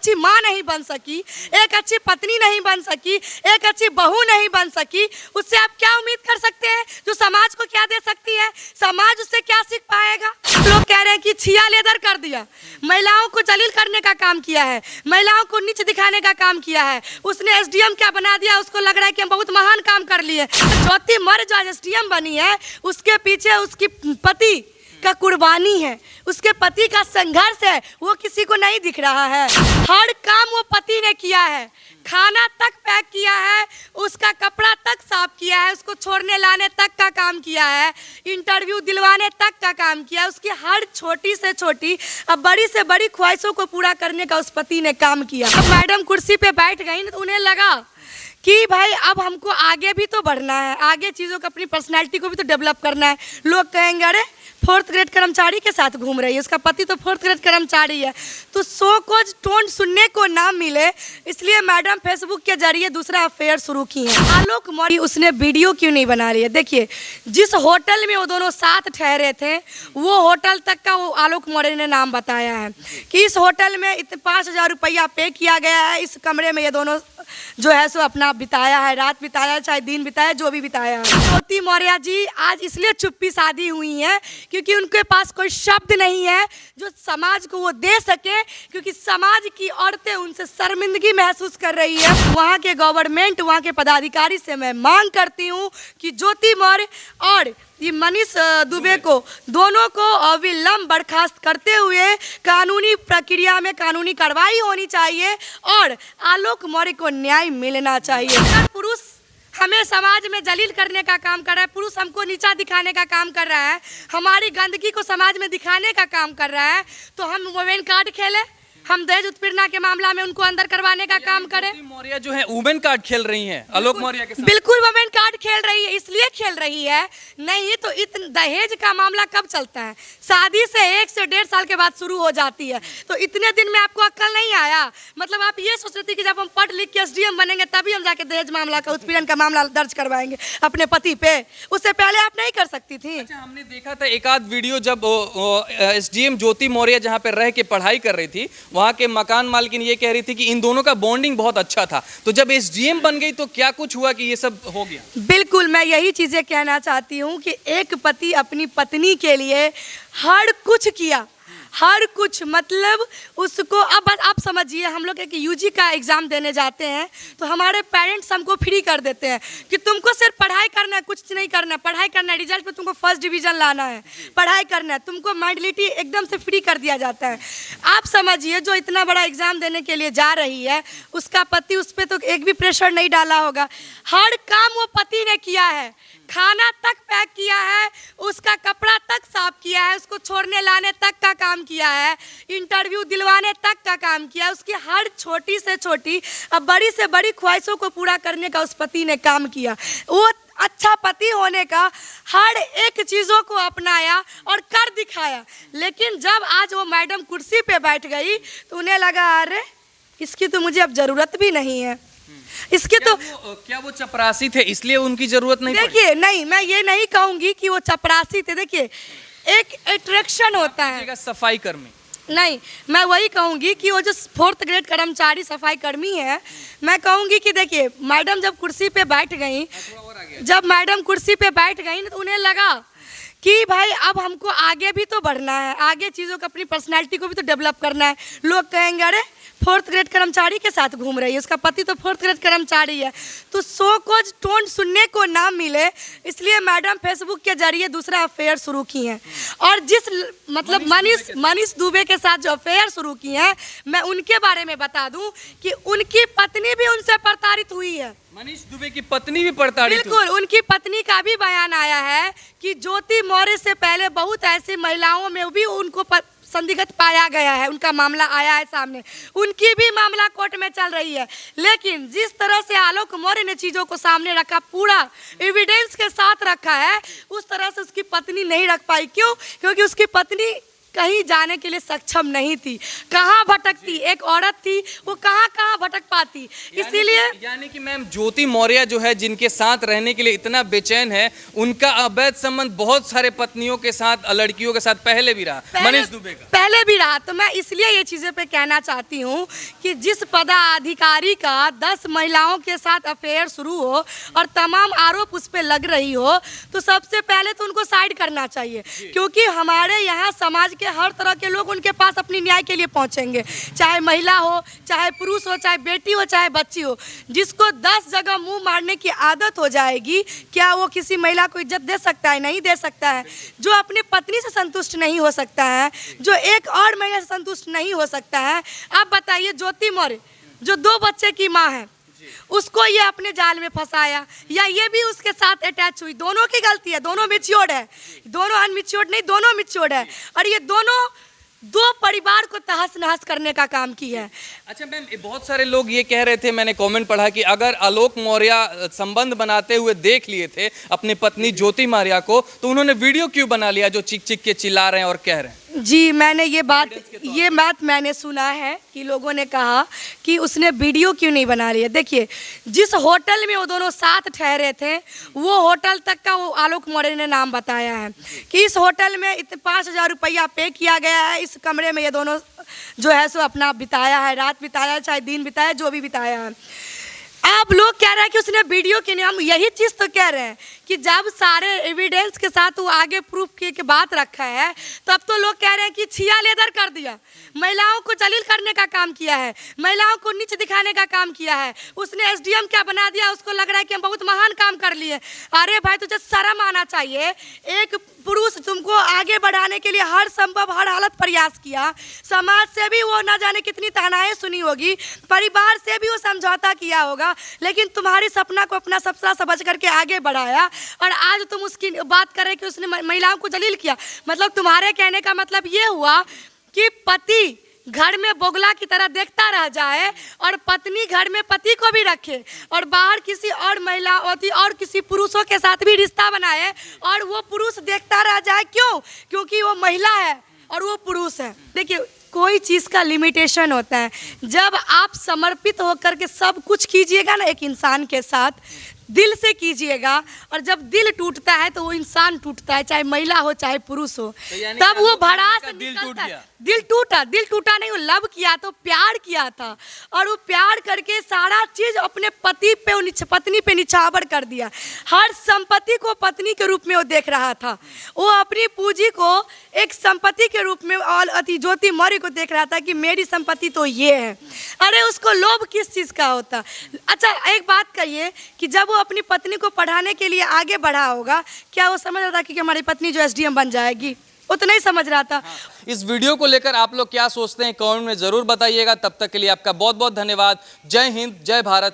अच्छी माँ नहीं बन सकी, एक अच्छी पत्नी नहीं बन सकी, एक अच्छी बहू नहीं बन सकी, उससे आप क्या उम्मीद कर सकते हैं? जो समाज को क्या दे सकती है? समाज उससे क्या सीख पाएगा? लोग कह रहे हैं कि छिया लेदर कर दिया, महिलाओं को जलील करने का काम किया है, महिलाओं को नीचे दिखाने का काम किया है, उसने एसडीएम क्या बना दिया, उसको लग रहा है कि हम बहुत महान काम कर लिए। ज्योति मौर्य जो एसडीएम बनी है, उसके पीछे उसकी पति का कुर्बानी है, उसके पति का संघर्ष है, वो किसी को नहीं दिख रहा है। हर काम वो पति ने किया है, खाना तक पैक किया है, उसका कपड़ा तक साफ किया है, उसको छोड़ने लाने तक का काम किया है, इंटरव्यू दिलवाने तक का काम किया है, उसकी हर छोटी से छोटी अब बड़ी से बड़ी ख्वाहिशों को पूरा करने का उस पति ने काम किया। अब मैडम कुर्सी पे बैठ गई तो उन्हें लगा कि भाई अब हमको आगे भी तो बढ़ना है, आगे चीज़ों को, अपनी पर्सनैलिटी को भी तो डेवलप करना है। लोग कहेंगे अरे 4th ग्रेड कर्मचारी के साथ घूम रही है, उसका पति तो 4th ग्रेड कर्मचारी है, तो सो कुछ टोन सुनने को ना मिले, इसलिए मैडम फेसबुक के जरिए दूसरा अफेयर शुरू की है। आलोक मौर्य उसने वीडियो क्यों नहीं बना रही है? देखिए, जिस होटल में वो दोनों साथ ठहरे थे, वो होटल तक का वो आलोक मौर्य ने नाम बताया है कि इस होटल में 5,000 रुपया पे किया गया है, इस कमरे में ये दोनों जो है सो अपना बिताया है, रात बिताया, चाहे दिन बिताया, जो भी बिताया है। ज्योति मौर्य जी आज इसलिए चुप्पी साधी हुई है क्योंकि उनके पास कोई शब्द नहीं है जो समाज को वो दे सके, क्योंकि समाज की औरतें उनसे शर्मिंदगी महसूस कर रही है। वहाँ के गवर्नमेंट, वहाँ के पदाधिकारी से मैं मांग करती हूँ कि ज्योति मौर्य और ये मनीष दुबे को, दोनों को अविलंब बर्खास्त करते हुए कानूनी प्रक्रिया में कानूनी कार्रवाई होनी चाहिए और आलोक मौर्य को न्याय मिलना चाहिए। अगर पुरुष हमें समाज में जलील करने का काम कर रहा है, पुरुष हमको नीचा दिखाने का काम कर रहा है, हमारी गंदगी को समाज में दिखाने का काम कर रहा है, तो हम वुमेन कार्ड खेलें, हम दहेज उत्पीड़न के मामला में उनको अंदर करवाने का काम करें। मौर्य जो है वुमेन कार्ड खेल रही हैं आलोक मौर्य के साथ। बिल्कुल वुमेन कार्ड खेल रही है, इसलिए खेल रही है, नहीं तो दहेज का मामला कब चलता है? शादी से 1 से 1.5 साल के बाद शुरू हो जाती है, तो इतने दिन में आपको अक्ल नहीं आया? मतलब आप ये सोच रहे थे कि जब हम पढ़ लिख के एसडीएम बनेंगे तभी हम जाके दहेज मामला का, उत्पीड़न का मामला दर्ज करवाएंगे अपने पति पे, उससे पहले आप नहीं कर सकती थी। अच्छा, हमने देखा था एक आध वीडियो जब एसडीएम ज्योति मौर्य जहाँ पे रह के पढ़ाई कर रही थी, वहाँ के मकान मालकिन ये कह रही थी कि इन दोनों का बॉन्डिंग बहुत अच्छा था, तो जब एसडीएम बन गई तो क्या कुछ हुआ कि ये सब हो गया? बिल्कुल, मैं यही चीजें कहना चाहती हूँ कि एक पति अपनी पत्नी के लिए हर कुछ किया, हर कुछ, मतलब उसको, अब आप समझिए, हम लोग एक यूजी का एग्ज़ाम देने जाते हैं तो हमारे पेरेंट्स हमको फ्री कर देते हैं कि तुमको सिर्फ पढ़ाई करना है, कुछ नहीं करना है, पढ़ाई करना है, रिजल्ट पे तुमको 1st डिवीज़न लाना है, पढ़ाई करना है, तुमको मेंटलिटी एकदम से फ्री कर दिया जाता है। आप समझिए, जो इतना बड़ा एग्ज़ाम देने के लिए जा रही है, उसका पति उस पर तो एक भी प्रेशर नहीं डाला होगा, हर काम वो पति ने किया है, खाना तक पैक किया है, उसका कपड़ा तक साफ किया है, उसको छोड़ने लाने तक का काम किया है, इंटरव्यू दिलवाने तक का काम किया है, उसकी हर छोटी से छोटी अब बड़ी से बड़ी ख्वाहिशों को पूरा करने का उस पति ने काम किया। वो अच्छा पति होने का हर एक चीज़ों को अपनाया और कर दिखाया, लेकिन जब आज वो मैडम कुर्सी पे बैठ गई तो उन्हें लगा अरे इसकी तो मुझे अब ज़रूरत भी नहीं है, इसके तो क्या वो चपरासी थे इसलिए उनकी जरूरत नहीं? देखिए, नहीं, मैं ये नहीं कहूंगी कि वो चपरासी थे, देखिए एक अट्रैक्शन होता है सफाई कर्मी, नहीं, मैं वही कहूंगी कि वो जो 4th ग्रेड कर्मचारी सफाई कर्मी है, मैं कहूंगी कि देखिए मैडम जब कुर्सी पे बैठ गई, तो उन्हें लगा कि भाई अब हमको आगे भी तो बढ़ना है, आगे चीज़ों को, अपनी पर्सनैलिटी को भी तो डेवलप करना है। लोग कहेंगे अरे 4th ग्रेड कर्मचारी के साथ घूम रही है, उसका पति तो 4th ग्रेड कर्मचारी है, तो सो कुछ टोन सुनने को ना मिले, इसलिए मैडम फेसबुक के जरिए दूसरा अफेयर शुरू की हैं। और जिस मतलब मनीष दुबे के साथ जो अफेयर शुरू की हैं, मैं उनके बारे में बता दूं कि उनकी पत्नी भी उनसे प्रताड़ित हुई है। मनीष दुबे की पत्नी भी प्रताड़ित? बिल्कुल, उनकी पत्नी का भी बयान आया है कि ज्योति मौर्य से पहले बहुत ऐसी महिलाओं में भी उनको संदिग्ध पाया गया है, उनका मामला आया है सामने, उनकी भी मामला कोर्ट में चल रही है, लेकिन जिस तरह से आलोक मौर्य ने चीज़ों को सामने रखा, पूरा एविडेंस के साथ रखा है, उस तरह से उसकी पत्नी नहीं रख पाई। क्यों? क्योंकि उसकी पत्नी कहीं जाने के लिए सक्षम नहीं थी। कहाँ भटकती, एक औरत थी, वो कहाँ कहाँ भटक पाती। इसीलिए यानी कि मैम ज्योति मौर्य जो है, जिनके साथ रहने के लिए इतना बेचैन है, उनका अवैध संबंध बहुत सारे पत्नियों के साथ, लड़कियों के साथ पहले भी रहा, मनीष दुबे का पहले भी रहा। तो मैं इसलिए ये चीज़ें पे कहना चाहती हूँ कि जिस पदाधिकारी का 10 महिलाओं के साथ अफेयर शुरू हो और तमाम आरोप उस पर लग रही हो, तो सबसे पहले तो उनको साइड करना चाहिए, क्योंकि हमारे यहाँ समाज के हर तरह के लोग उनके पास अपनी न्याय के लिए पहुँचेंगे, चाहे महिला हो, चाहे पुरुष हो, चाहे बेटी हो, चाहे बच्ची हो। जिसको 10 जगह मुंह मारने की आदत हो जाएगी, क्या वो किसी महिला को इज्जत दे सकता है? नहीं दे सकता है। जो अपनी पत्नी से संतुष्ट नहीं हो सकता है, जो एक और महिला से संतुष्ट नहीं हो सकता है, आप बताइए ज्योति मौर्य जो 2 बच्चे की माँ है, उसको ये अपने जाल में फंसाया, या ये भी उसके साथ अटैच हुई। दोनों की गलती है, दोनों मैच्योर्ड है, दोनों अनमैच्योर्ड नहीं, दोनों मैच्योर्ड है। और ये दोनों 2 परिवार को तहस नहस करने का काम किया है। अच्छा मैम, बहुत सारे लोग ये कह रहे थे, मैंने कमेंट पढ़ा कि अगर आलोक मौर्य संबंध बनाते हुए देख लिए थे अपनी पत्नी ज्योति मौर्य को, तो उन्होंने वीडियो क्यों बना लिया जो चिक चिक के चिल्ला रहे हैं और कह रहे हैं? जी, मैंने ये बात मैंने सुना है कि लोगों ने कहा कि उसने वीडियो क्यों नहीं बना लिया। देखिए, जिस होटल में वो दोनों साथ ठहरे थे, वो होटल तक का वो आलोक मौर्य ने नाम बताया है कि इस होटल में 5,000 रुपया पे किया गया है, इस कमरे में ये दोनों जो है सो अपना बिताया है, रात बिताया है, चाहे दिन बिताया, जो भी बिताया है। आप लोग कह रहे हैं कि उसने वीडियो के लिए, हम यही चीज़ तो कह रहे हैं कि जब सारे एविडेंस के साथ वो आगे प्रूफ के बात रखा है, तब तो लोग कह रहे हैं कि छिया लेदर कर दिया, महिलाओं को जलील करने का काम किया है, महिलाओं को नीचे दिखाने का काम किया है, उसने एसडीएम क्या बना दिया, उसको लग रहा है कि हम बहुत महान काम कर लिए। अरे भाई, तुझे शर्म आना चाहिए। एक पुरुष तुमको आगे बढ़ाने के लिए हर संभव, हर हालत प्रयास किया, समाज से भी वो ना जाने कितनी तानाएं सुनी होगी, परिवार से भी वो समझौता किया होगा, लेकिन तुम्हारी सपना को अपना सपना समझ करके आगे बढ़ाया, और आज तुम उसकी बात कर रहे कि उसने महिलाओं को जलील किया। मतलब तुम्हारे कहने का मतलब ये हुआ कि पति घर में बोगला की तरह देखता रह जाए और पत्नी घर में पति को भी रखे और बाहर किसी और महिला और किसी पुरुषों के साथ भी रिश्ता बनाए और वो पुरुष देखता रह जाए। क्यों? क्योंकि वो महिला है और वो पुरुष है। देखिए, कोई चीज़ का लिमिटेशन होता है। जब आप समर्पित होकर के सब कुछ कीजिएगा ना एक इंसान के साथ, दिल से कीजिएगा, और जब दिल टूटता है तो वो इंसान टूटता है, चाहे महिला हो चाहे पुरुष हो, तब वो भड़ास निकलता है। दिल टूटा नहीं, वो लव किया तो प्यार किया था, और वो प्यार करके सारा चीज अपने पत्नी पे निछावर कर दिया। हर संपत्ति को पत्नी के रूप में वो देख रहा था। वो अपनी पूंजी को एक संपत्ति के रूप में और ज्योति मौर्य को देख रहा था कि मेरी संपत्ति तो ये है। अरे उसको लोभ किस चीज का होता? अच्छा, एक बात कहिए कि जब वो अपनी पत्नी को पढ़ाने के लिए आगे बढ़ा होगा, क्या वो समझ रहा था कि हमारी पत्नी जो एसडीएम बन जाएगी? वो तो नहीं समझ रहा था। इस वीडियो को लेकर आप लोग क्या सोचते हैं, कमेंट में जरूर बताइएगा। तब तक के लिए आपका बहुत बहुत धन्यवाद। जय हिंद, जय भारत।